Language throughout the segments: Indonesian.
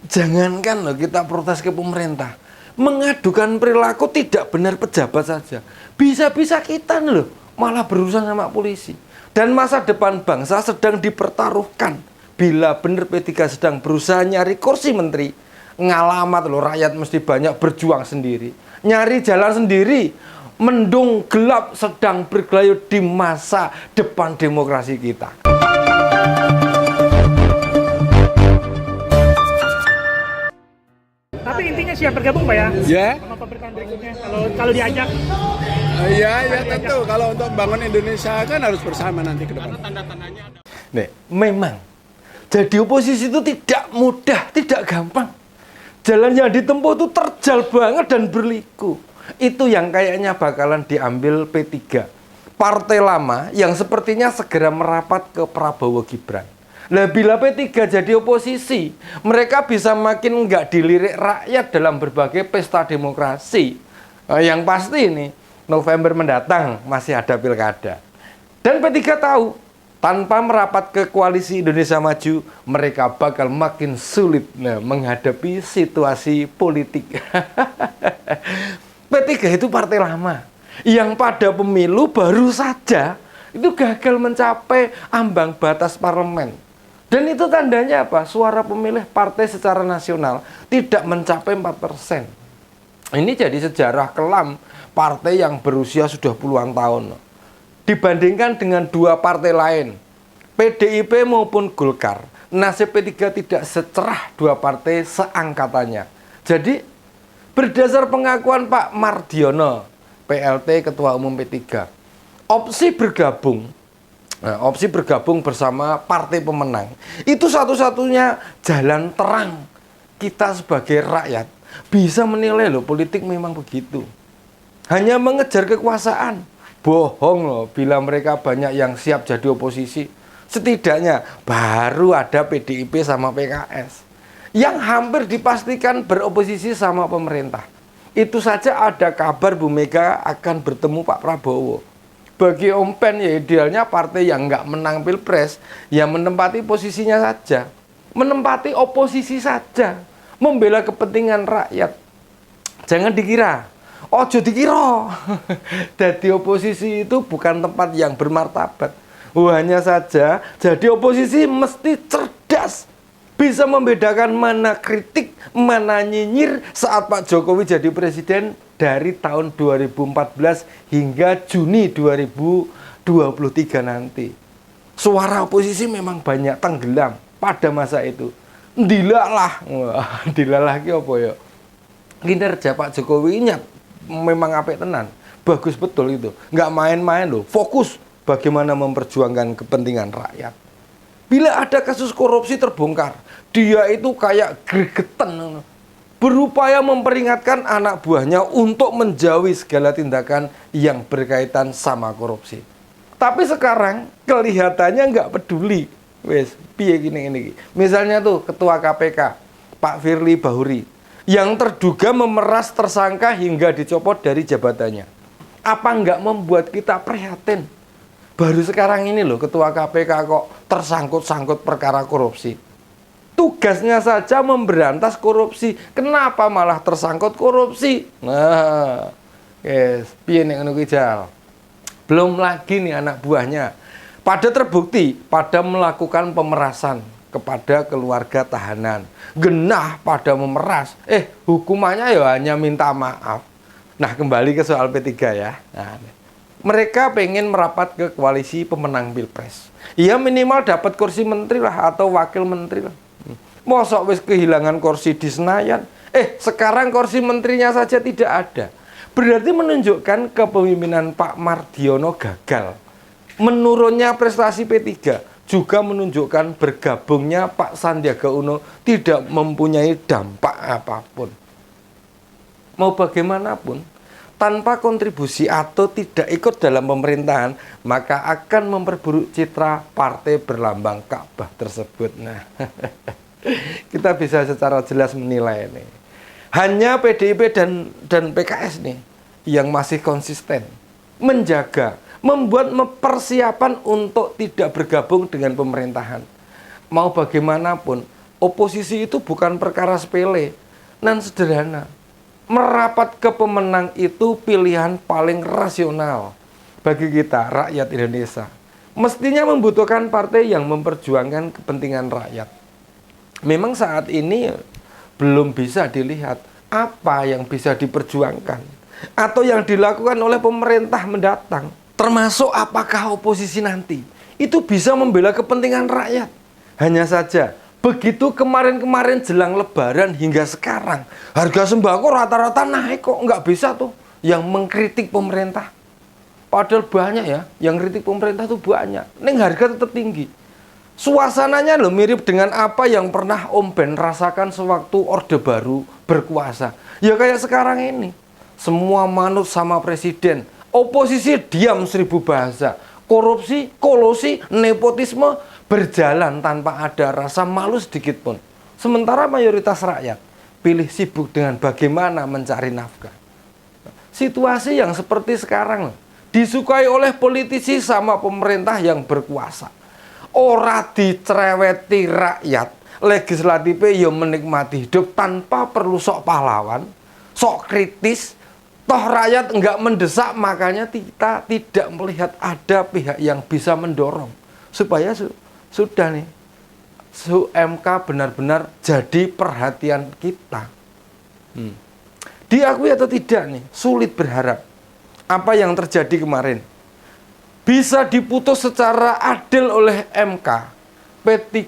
Jangankan loh kita protes ke pemerintah, mengadukan perilaku tidak benar pejabat saja. Bisa-bisa kita nih loh malah berurusan sama polisi. Dan masa depan bangsa sedang dipertaruhkan. Bila benar P3 sedang berusaha nyari kursi menteri, ngalamat loh rakyat mesti banyak berjuang sendiri. Nyari jalan sendiri, mendung gelap sedang bergelayut di masa depan demokrasi kita. Tapi intinya siap bergabung Pak ya? Ya. Sama pemerintahan berikutnya kalau diajak. Iya, ya tentu. Kalau untuk membangun Indonesia kan harus bersama nanti ke depan. Tanda-tandanya ada. Nih, memang jadi oposisi itu tidak mudah, tidak gampang. Jalan yang ditempuh itu terjal banget dan berliku. Itu yang kayaknya bakalan diambil P3. Partai lama yang sepertinya segera merapat ke Prabowo Gibran. Nah, bila P3 jadi oposisi, mereka bisa makin nggak dilirik rakyat dalam berbagai pesta demokrasi. Yang pasti ini, November mendatang masih ada pilkada. Dan P3 tahu, tanpa merapat ke koalisi Indonesia Maju, mereka bakal makin sulit menghadapi situasi politik. P3 itu partai lama, yang pada pemilu baru saja itu gagal mencapai ambang batas parlemen. Dan itu tandanya apa? Suara pemilih partai secara nasional tidak mencapai 4%. Ini jadi sejarah kelam partai yang berusia sudah puluhan tahun. Dibandingkan dengan dua partai lain, PDIP maupun Golkar, nasib P3 tidak secerah dua partai seangkatannya. Jadi, berdasar pengakuan Pak Mardiono, PLT Ketua Umum P3, opsi bergabung bersama partai pemenang itu satu-satunya jalan terang kita sebagai rakyat bisa menilai loh, politik memang begitu. Hanya mengejar kekuasaan, bohong loh bila mereka banyak yang siap jadi oposisi. Setidaknya baru ada PDIP sama PKS yang hampir dipastikan beroposisi sama pemerintah. Itu saja ada kabar Bu Mega akan bertemu Pak Prabowo. Bagi Om Pen ya idealnya partai yang nggak menang pilpres, ya menempati posisinya saja, menempati oposisi saja, membela kepentingan rakyat. Jangan dikira, ojo dikira, jadi oposisi itu bukan tempat yang bermartabat. Hanya saja jadi oposisi mesti cerdas, bisa membedakan mana kritik, mana nyinyir saat Pak Jokowi jadi presiden dari tahun 2014 hingga Juni 2023 nanti. Suara oposisi memang banyak tenggelam pada masa itu. Dilalah ki apa ya? Kinerja Pak Jokowi nyat memang apik tenan. Bagus betul itu. Nggak main-main loh. Fokus bagaimana memperjuangkan kepentingan rakyat. Bila ada kasus korupsi terbongkar, dia itu kayak gregetan, berupaya memperingatkan anak buahnya untuk menjauhi segala tindakan yang berkaitan sama korupsi. Tapi sekarang kelihatannya nggak peduli. Wes, piye gini. Misalnya tuh Ketua KPK, Pak Firly Bahuri, yang terduga memeras tersangka hingga dicopot dari jabatannya. Apa nggak membuat kita prihatin? Baru sekarang ini loh Ketua KPK kok tersangkut-sangkut perkara korupsi. Tugasnya saja memberantas korupsi. Kenapa malah tersangkut korupsi? Nah, piye nek ngono kuwi Jal. Belum lagi nih anak buahnya pada terbukti pada melakukan pemerasan kepada keluarga tahanan. Genah pada memeras. Hukumannya ya hanya minta maaf. Nah, kembali ke soal P3 ya. Nah, mereka pengen merapat ke koalisi pemenang pilpres. Ya minimal dapat kursi menteri lah atau wakil menteri lah. Mosok wis kehilangan kursi di Senayan. Sekarang kursi menterinya saja tidak ada. Berarti menunjukkan kepemimpinan Pak Mardiono gagal. Menurunnya prestasi P3 juga menunjukkan bergabungnya Pak Sandiaga Uno tidak mempunyai dampak apapun. Mau bagaimanapun, tanpa kontribusi atau tidak ikut dalam pemerintahan, maka akan memperburuk citra partai berlambang Ka'bah tersebut. Nah, kita bisa secara jelas menilai ini. Hanya PDIP dan PKS nih yang masih konsisten menjaga, membuat persiapan untuk tidak bergabung dengan pemerintahan. Mau bagaimanapun, oposisi itu bukan perkara sepele dan sederhana. Merapat ke pemenang itu pilihan paling rasional bagi kita, rakyat Indonesia. Mestinya membutuhkan partai yang memperjuangkan kepentingan rakyat. Memang saat ini belum bisa dilihat apa yang bisa diperjuangkan atau yang dilakukan oleh pemerintah mendatang. Termasuk apakah oposisi nanti itu bisa membela kepentingan rakyat. Hanya saja begitu kemarin-kemarin jelang lebaran hingga sekarang harga sembako rata-rata naik kok, nggak bisa tuh yang mengkritik pemerintah. Padahal banyak ya yang kritik pemerintah tuh banyak. Neng harga tetap tinggi. Suasananya loh mirip dengan apa yang pernah Om Ben rasakan sewaktu Orde Baru berkuasa. Ya kayak sekarang ini. Semua manut sama presiden. Oposisi diam 1000 bahasa. Korupsi, kolusi, nepotisme berjalan tanpa ada rasa malu sedikit pun. Sementara mayoritas rakyat pilih sibuk dengan bagaimana mencari nafkah. Situasi yang seperti sekarang disukai oleh politisi sama pemerintah yang berkuasa. Ora dicereweti rakyat, legislatifnya ya menikmati hidup tanpa perlu sok pahlawan, sok kritis. Toh rakyat enggak mendesak, makanya kita tidak melihat ada pihak yang bisa mendorong supaya sudah nih MK benar-benar jadi perhatian kita. Diakui atau tidak nih, sulit berharap apa yang terjadi kemarin bisa diputus secara adil oleh MK. P3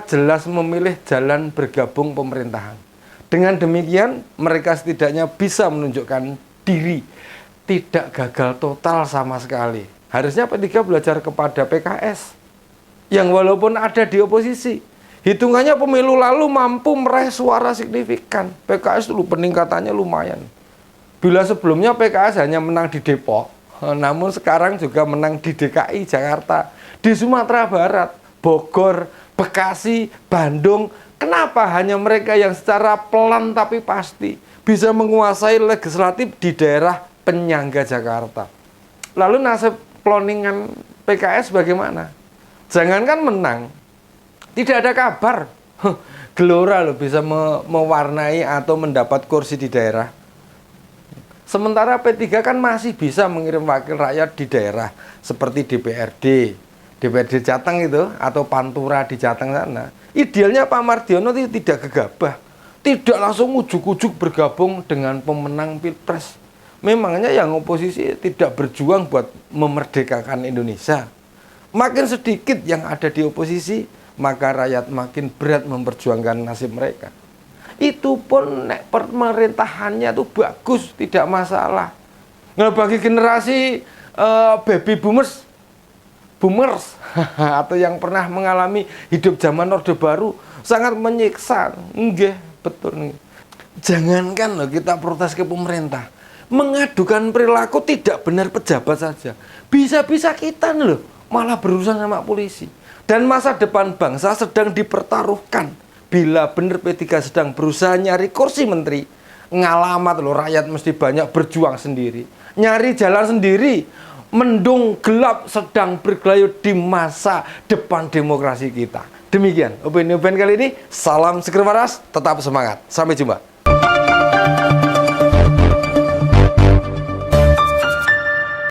jelas memilih jalan bergabung pemerintahan. Dengan demikian mereka setidaknya bisa menunjukkan diri tidak gagal total sama sekali. Harusnya P3 belajar kepada PKS yang walaupun ada di oposisi, hitungannya pemilu lalu mampu meraih suara signifikan. PKS dulu peningkatannya lumayan. Bila sebelumnya PKS hanya menang di Depok, namun sekarang juga menang di DKI Jakarta, di Sumatera Barat, Bogor, Bekasi, Bandung. Kenapa hanya mereka yang secara pelan tapi pasti bisa menguasai legislatif di daerah penyangga Jakarta? Lalu nasib cloningan PKS bagaimana? Jangankan menang, tidak ada kabar Gelora loh bisa mewarnai atau mendapat kursi di daerah. Sementara P3 kan masih bisa mengirim wakil rakyat di daerah seperti DPRD Jateng itu atau Pantura di Jateng sana. Idealnya Pak Mardiono itu tidak gegabah, tidak langsung ujuk-ujuk bergabung dengan pemenang Pilpres. Memangnya yang oposisi tidak berjuang buat memerdekakan Indonesia. Makin sedikit yang ada di oposisi, maka rakyat makin berat memperjuangkan nasib mereka. Itu pun nek pemerintahannya tuh bagus, tidak masalah. Nah, bagi generasi baby boomers atau yang pernah mengalami hidup zaman Orde Baru sangat menyiksa. Nggih, betul nih. Jangankan loh kita protes ke pemerintah, mengadukan perilaku tidak benar pejabat saja. Bisa-bisa kita nih loh malah berurusan sama polisi. Dan masa depan bangsa sedang dipertaruhkan. Bila benar P3 sedang berusaha nyari kursi menteri, ngalamat loh rakyat mesti banyak berjuang sendiri. Nyari jalan sendiri, mendung gelap sedang bergelayut di masa depan demokrasi kita. Demikian opini kali ini. Salam seger waras, tetap semangat. Sampai jumpa.